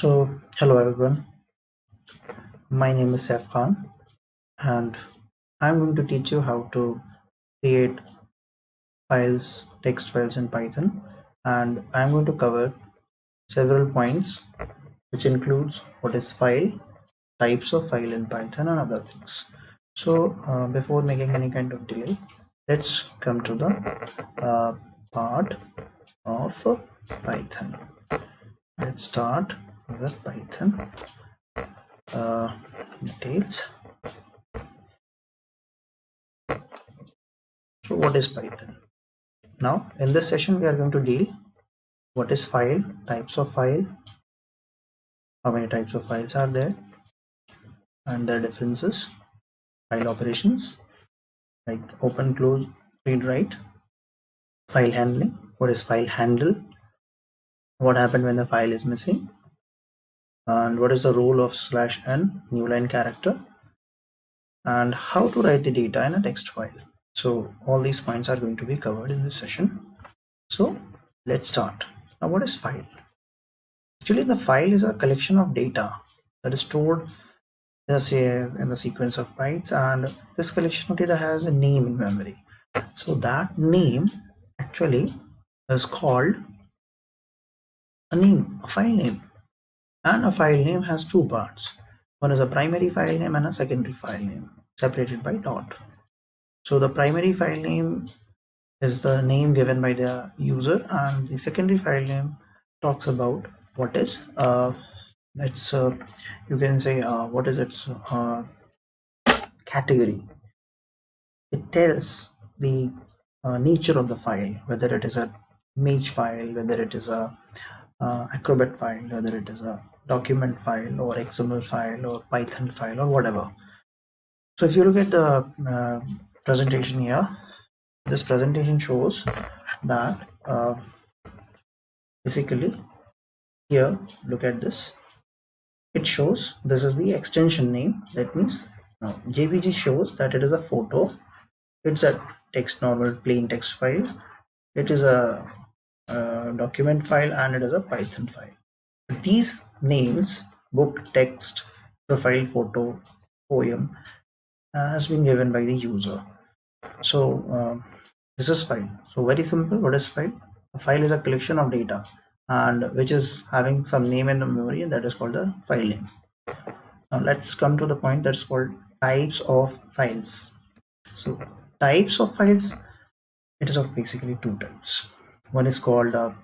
Hello everyone. My name is Saif Khan, and I'm going to teach you how to create files, text files in Python, and I'm going to cover several points, which includes what is file, types of file in Python, and other things. Before making any kind of delay, let's come to the part of Python. Let's start with Python details. So what is Python? Now in this session we are going to deal what is file, types of file, how many types of files are there and their differences, file operations like open, close, read, write, file handling, what is file handle, what happened when the file is missing, and what is the role of /n newline character, and how to write the data in a text file. So all these points are going to be covered in this session. So let's start. Now what is file? Actually, the file is a collection of data that is stored in a sequence of bytes, and this collection of data has a name in memory. So that name actually is called a name, a file name. And a file name has two parts. One is a primary file name and a secondary file name separated by dot. So the primary file name is the name given by the user, and the secondary file name talks about what is you can say what is its category. It tells the nature of the file, whether it is a image file, whether it is a Acrobat file, whether it is a document file or XML file or Python file or whatever. So if you look at the presentation here, this presentation shows that basically here, look at this. It shows this is the extension name. That means JPG shows that it is a photo. It's a text, normal plain text file. It is a document file, and it is a Python file. These names, book, text, profile, photo, poem, has been given by the user. So this is file. So very simple. What is file? A file is a collection of data, and which is having some name in the memory, and that is called the file name. Now let's come to the point that's called types of files. So types of files, it is of basically two types. One is called a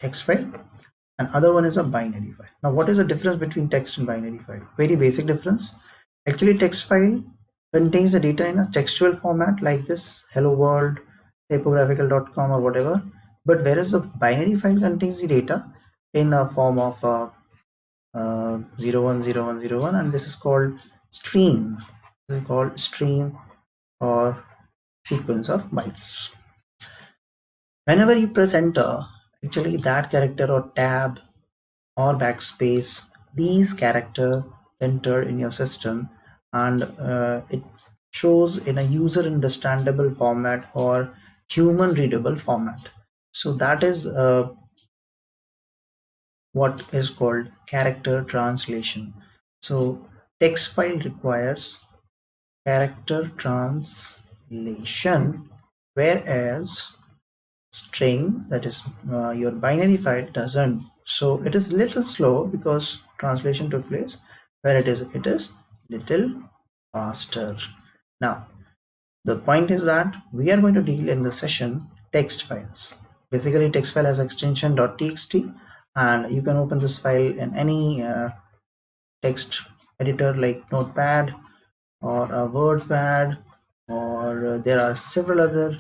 text file, and other one is a binary file. Now what is the difference between text and binary file? Very basic difference. Actually, text file contains the data in a textual format like this, hello world, typographical.com or whatever, but whereas a binary file contains the data in a form of 010101, and this is called stream. This is called stream or sequence of bytes. Whenever you press enter, actually that character or tab or backspace, these character enter in your system, and it shows in a user understandable format or human readable format. So that is what is called character translation. So text file requires character translation, whereas string, that is your binary file, doesn't. So it is little slow because translation took place, where it is little faster. Now the point is that we are going to deal in this session text files. Basically text file has extension .txt, and you can open this file in any text editor like Notepad or a WordPad, or there are several other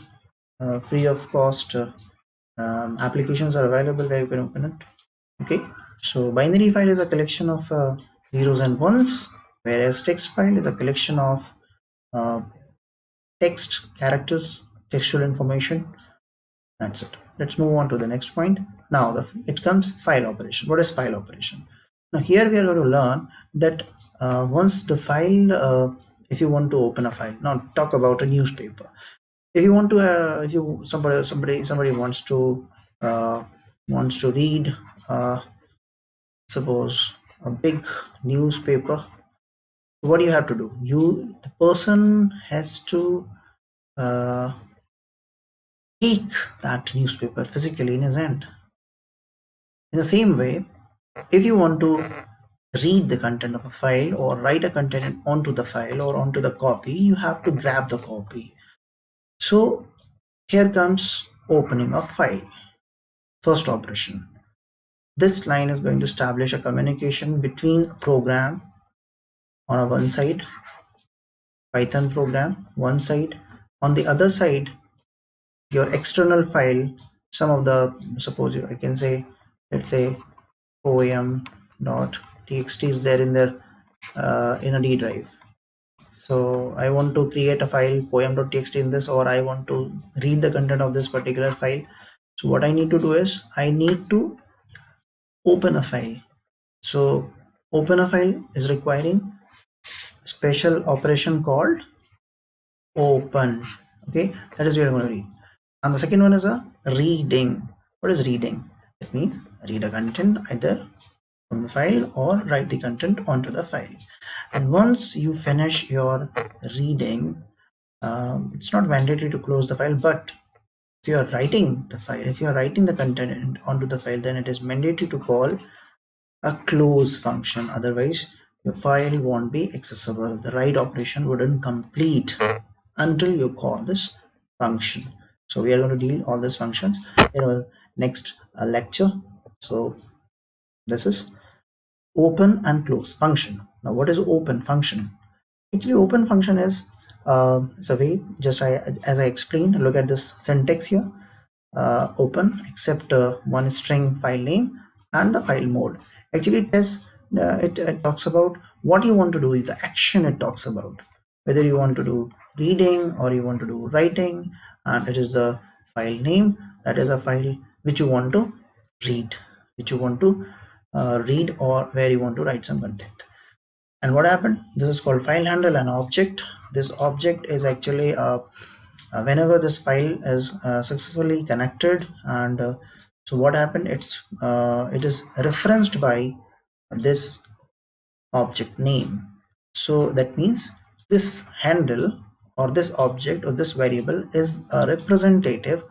free of cost applications are available where you can open it. Okay, so binary file is a collection of zeros and ones, whereas text file is a collection of text, characters, textual information. That's it. Let's move on to the next point. Now it comes file operation. What is file operation? Now here we are going to learn that once the file, if you want to open a file, now talk about a newspaper. If you want to, if you somebody wants to read suppose a big newspaper. What do you have to do? The person has to take that newspaper physically in his hand. In the same way, if you want to read the content of a file or write a content onto the file or onto the copy, you have to grab the copy. So here comes opening a file. First operation. This line is going to establish a communication between a program on one side, Python program, one side. On the other side, your external file, some of the, suppose I can say, let's say poem.txt is there in a D drive. So I want to create a file poem.txt in this, or I want to read the content of this particular file. So what I need to do is I need to open a file. So open a file is requiring a special operation called open. Okay, that is what we're going to read. And the second one is a reading. What is reading? It means read a content either from the file or write the content onto the file. And once you finish your reading, it's not mandatory to close the file, but if you are writing the file, if you are writing the content onto the file, then it is mandatory to call a close function. Otherwise your file won't be accessible. The write operation wouldn't complete until you call this function. So we are going to deal all these functions in our next lecture. So this is open and close function. Now what is open function? Actually open function is it's a way, just as I explained. Look at this syntax here. Open except one string file name and the file mode. Actually it talks about what you want to do, the action it talks about, whether you want to do reading or you want to do writing, and it is the file name, that is a file which you want to read, or where you want to write some content. And what happened, this is called file handle and object. This object is actually whenever this file is successfully connected, and so what happened, it is referenced by this object name. So that means this handle or this object or this variable is a representative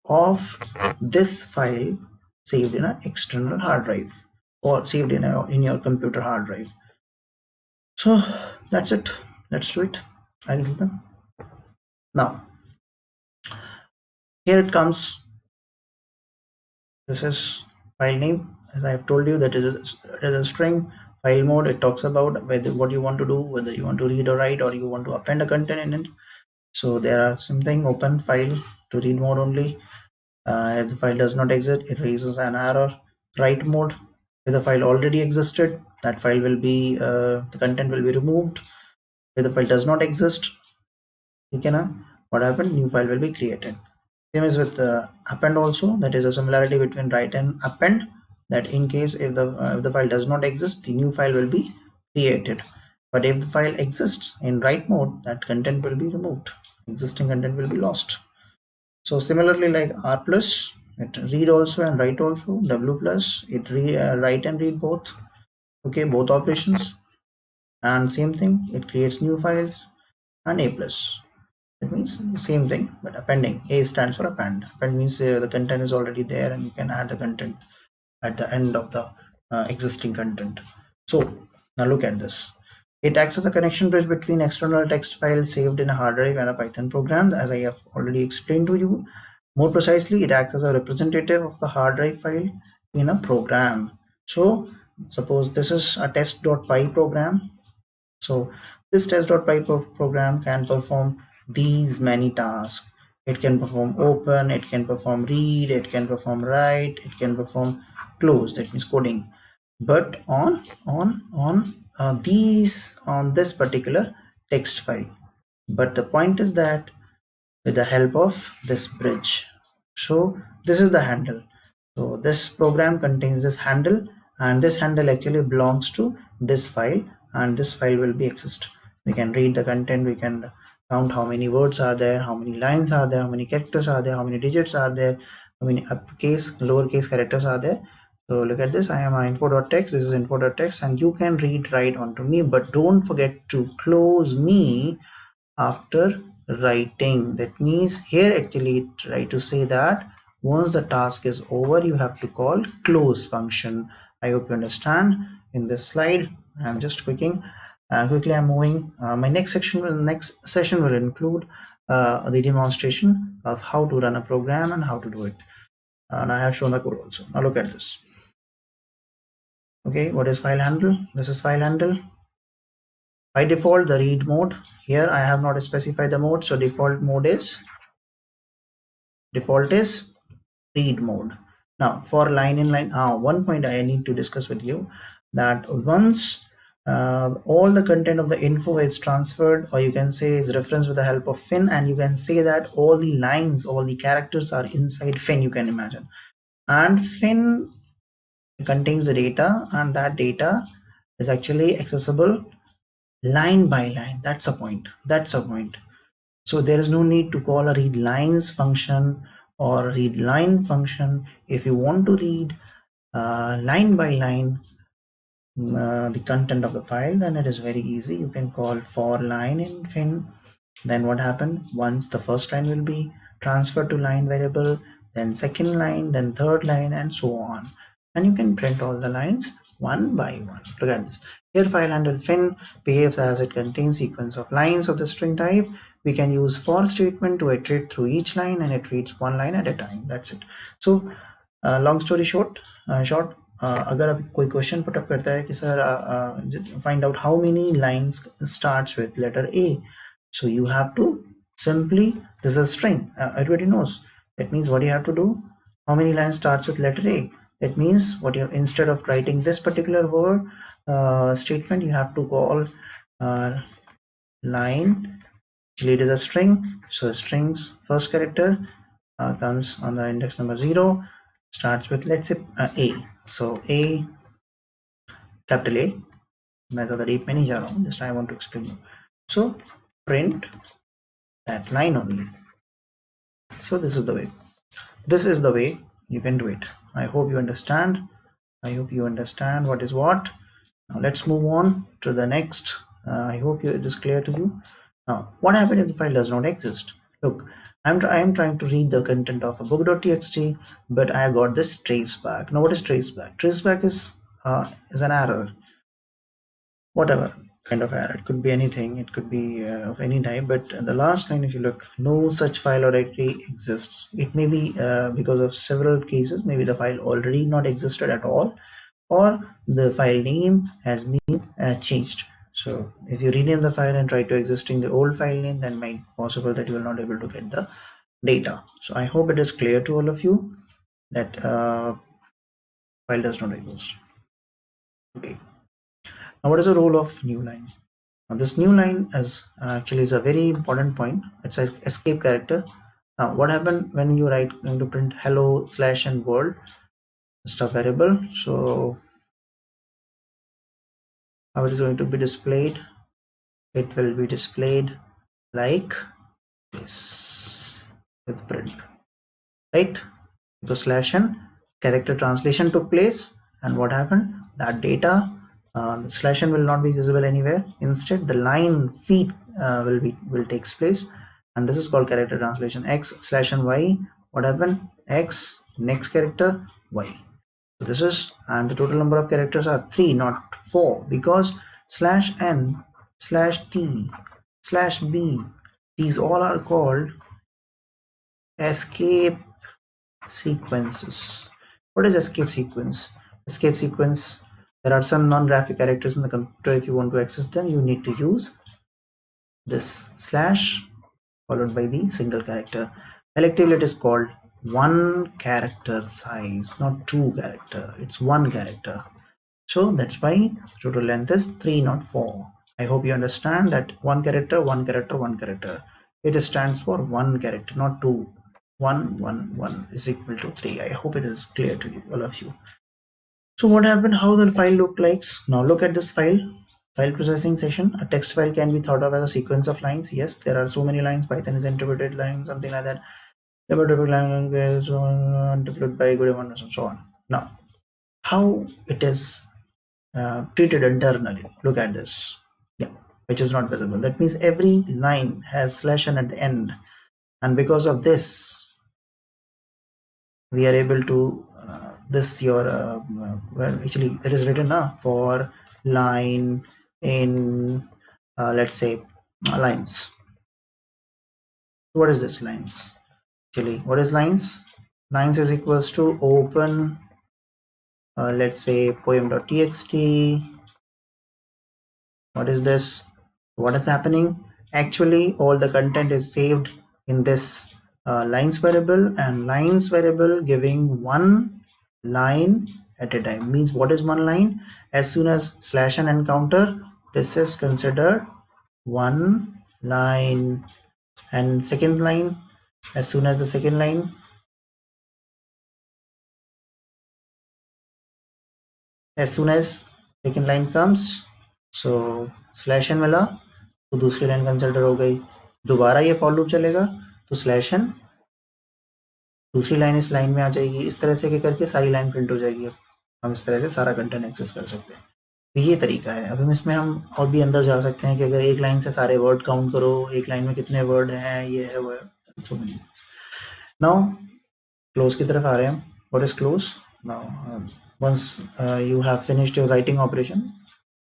of this file saved in an external hard drive or saved in your computer hard drive. So that's it. Let's do it. Now here it comes. This is file name, as I have told you, that it is a string. File mode, it talks about what you want to do, whether you want to read or write, or you want to append a content in it. So there are something open file to read mode only. If the file does not exist, it raises an error. Write mode, if the file already existed, that file will be the content will be removed. If the file does not exist, what happened, new file will be created. Same is with append also. That is a similarity between write and append, that in case if the file does not exist, the new file will be created. But if the file exists in write mode, that content will be removed, existing content will be lost. So similarly, like R plus, it read also and write also. W plus, it write and read both. Okay, both operations. And same thing, it creates new files. And A plus, it means the same thing, but appending. A stands for append. Append means the content is already there and you can add the content at the end of the existing content. So now look at this. It acts as a connection bridge between external text files saved in a hard drive and a Python program, as I have already explained to you. More precisely, it acts as a representative of the hard drive file in a program. So suppose this is a test.py program. So this test.py program can perform these many tasks. It can perform open, it can perform read, it can perform write, it can perform close, that means coding, but on this particular text file. But the point is that with the help of this bridge. So this is the handle. So this program contains this handle, and this handle actually belongs to this file, and this file will be accessed. We can read the content, we can count how many words are there, how many lines are there, how many characters are there, how many digits are there, how many uppercase, lowercase characters are there. So look at this. I am info.txt. This is info.txt, and you can read right onto me, but don't forget to close me after writing. That means here actually try to say that once the task is over, you have to call close function. I hope you understand. In this slide, I'm just quickly I'm moving. My next session will include the demonstration of how to run a program and how to do it. And I have shown the code also. Now look at this. Okay, what is file handle? This is file handle. By default, the read mode. Here I have not specified the mode, so default is read mode. Now for line in line, one point I need to discuss with you, that once all the content of the info is transferred, or you can say is referenced with the help of fin, and you can say that all the lines, all the characters are inside fin, you can imagine, and fin contains the data, and that data is actually accessible line by line. That's a point. So there is no need to call a read lines function or read line function. If you want to read line by line the content of the file, then it is very easy. You can call for line in fin. Then what happened, once the first line will be transferred to line variable, then second line, then third line, and so on, and you can print all the lines one by one. Look at this. Here file handle fin behaves as it contains sequence of lines of the string type. We can use for statement to iterate through each line, and it reads one line at a time. That's it. So long story short, अगर अब कोई question put up करता है कि sir find out how many lines starts with letter A, so you have to simply, this is a string, everybody knows. That means what you have to do, how many lines starts with letter A. That means what you, instead of writing this particular word statement, you have to call line. Actually it is a string, so string's first character comes on the index number 0, starts with, let's say A. So A, capital A. मैं ज़्यादा deep में नहीं जा रहा हूँ, just I want to explain you. So print that line only. So this is the way you can do it. I hope you understand. What is what. Now let's move on to the next. I hope it is clear to you. Now what happens if the file does not exist? Look, I am trying to read the content of a book.txt, but I got this traceback. Now what is traceback? Traceback is an error, whatever kind of error. It could be anything, it could be of any type, but the last line, if you look, no such file or directory exists. It may be because of several cases, maybe the file already not existed at all, or the file name has been changed. So if you rename the file and try to existing the old file name, then might possible that you will not able to get the data. So I hope it is clear to all of you that file does not exist. Okay. Now what is the role of new line? Now this new line is actually is a very important point. It's an escape character. Now what happened when you write going to print hello / and world stuff variable? So how it is going to be displayed? It will be displayed like this with print, right? The / and character translation took place, and what happened? That data, the / and will not be visible anywhere. Instead, the line feed will takes place, and this is called character translation. X / and Y. What happened? X next character Y. So this is, and the total number of characters are 3, not 4, because /n /t /b, these all are called escape sequences. What is escape sequence? Escape sequence, there are some non-graphic characters in the computer. If you want to access them, you need to use this / followed by the single character. Collectively it is called one character size, not 2 character, it's 1 character. So that's why total length is 3, not 4. I hope you understand that 1 character, 1 character, 1 character. It stands for 1 character, not 2. 1 1 1 is equal to 3. I hope it is clear to you, all of you. So what happened? How the file look like? Now look at this file processing session. A text file can be thought of as a sequence of lines. Yes, there are so many lines. Python is interpreted line, something like that. Interpreted language, so on, by good and so on. Now how it is treated internally. Look at this. Yeah, which is not visible. That means every line has slash n at the end, and because of this, we are able to this your well, actually it is written for line in let's say lines. What is this lines? Actually, what is lines? Lines is equals to open let's say poem.txt. What is this? What is happening? Actually, all the content is saved in this lines variable, and lines variable giving one line at a time. Means what is one line? As soon as slash n encounter, this is considered one line. And second line, as soon as the second line, as soon as second line comes, so slash n मिला तो दूसरी line consider हो गई. दोबारा ये for loop चलेगा तो slash N दूसरी लाइन इस लाइन में आ जाएगी. इस तरह से करके सारी लाइन प्रिंट हो जाएगी. अब हम इस तरह से सारा कंटेंट एक्सेस कर सकते हैं. तो ये तरीका है. अब हम इसमें हम और भी अंदर जा सकते हैं कि अगर एक लाइन से सारे वर्ड काउंट करो, एक लाइन में कितने वर्ड हैं, ये है वो है. नाउ क्लोज की तरफ आ रहे हैं. What is close? Now once you have finished your writing operation,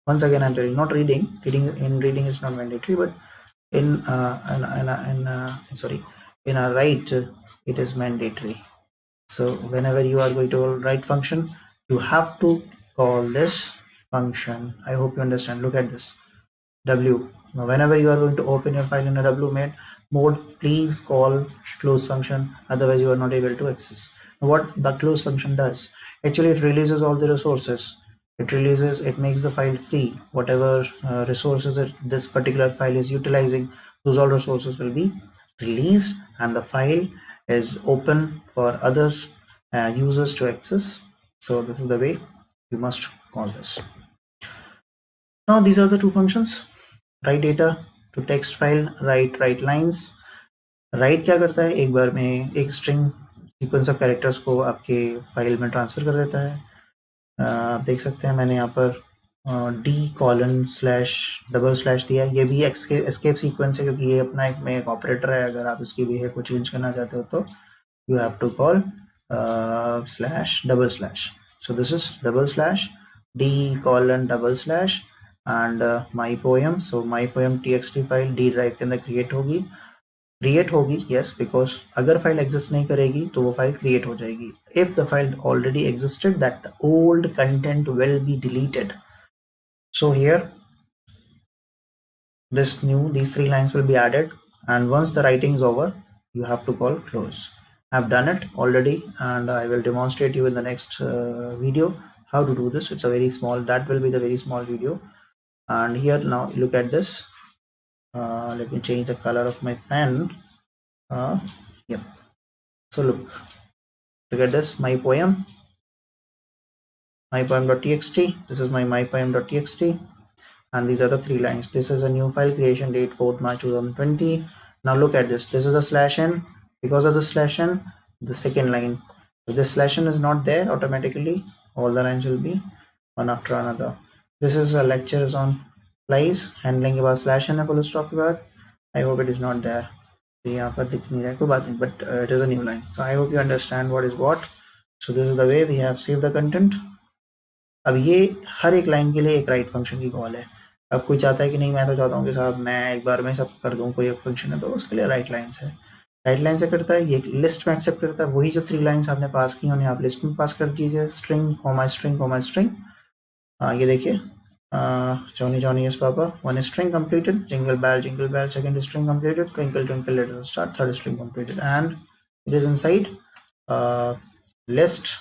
once again I'm telling, not reading is not mandatory, but in a write it is mandatory. So whenever you are going to write function, you have to call this function. I hope you understand. Look at this w. Now whenever you are going to open your file in a w mode, please call close function, otherwise you are not able to access. What the close function does, actually it releases all the resources. It makes the file free. Whatever resources that this particular file is utilizing, those all resources will be released, and the file is open for others users to access. So this is the way you must call this. Now these are the two functions: write data to text file, write lines. write क्या करता है, एक बार में एक string sequence of characters को आपके file में transfer कर देता है. आप देख सकते हैं मैंने यहाँ पर d:// दिया. ये भी एस्केप सीक्वेंस है क्योंकि ये अपना एक ऑपरेटर है. अगर आप इसकी बिहेव को चेंज करना चाहते हो तो you have to call //. So this is d:// and my poem. So my poem txt file d drive के अंदर क्रिएट होगी. yes, because अगर फाइल एग्जिस्ट नहीं करेगी तो वो फाइल क्रिएट हो जाएगी. if the file already existed, that the old content will be deleted. So here these three lines will be added, and once the writing is over, you have to call close. I've done it already, and I will demonstrate you in the next video how to do this. It's a very small, that will be the very small video. And here now look at this. Let me change the color of my pen. Yep. So look at this, my poem.txt. This is my poem.txt, and these are the three lines. This is a new file, creation date 4th March 2020. Now look at this. This is a /n. Because of the /n, the second line, if this /n is not there, automatically all the lines will be one after another. This is a lecture is on flies, handling के बाद /n है full stop के बाद. I hope it is not there. यहाँ पर दिख नहीं रहा है कोई बात नहीं, but it is a new line. So I hope you understand what is what. So this is the way we have saved the content. अब ये हर एक लाइन के लिए एक राइट फंक्शन की कॉल है. अब कोई चाहता है कि नहीं, मैं तो चाहता हूँ कि साहब मैं एक बार में सब कर दूँ, कोई एक फंक्शन है, तो उसके लिए राइट लाइन्स है. राइट लाइन से करता है, ये लिस्ट में एक्सेप्ट करता है. वही जो थ्री लाइन्स आपने पास की उन्हें आप लिस्ट में पास कर दीजिए. String comma string comma string. ये देखिए, Johnny yes papa, one string completed. Jingle bell, second string completed. Twinkle twinkle little star, third string completed. And it is inside list,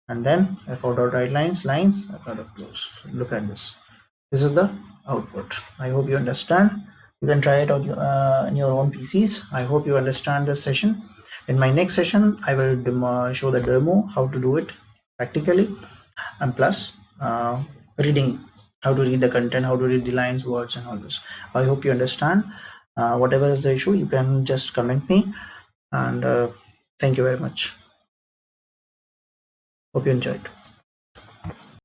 and then f_writelines lines f_close. Look at this. This is the output. I hope you understand. You can try it on in your own PCs. I hope you understand this session. In my next session, I will show the demo how to do it practically, and plus reading, how to read the content, how to read the lines, words, and all this. I hope you understand. Whatever is the issue, you can just comment me, and thank you very much. Hope you enjoyed.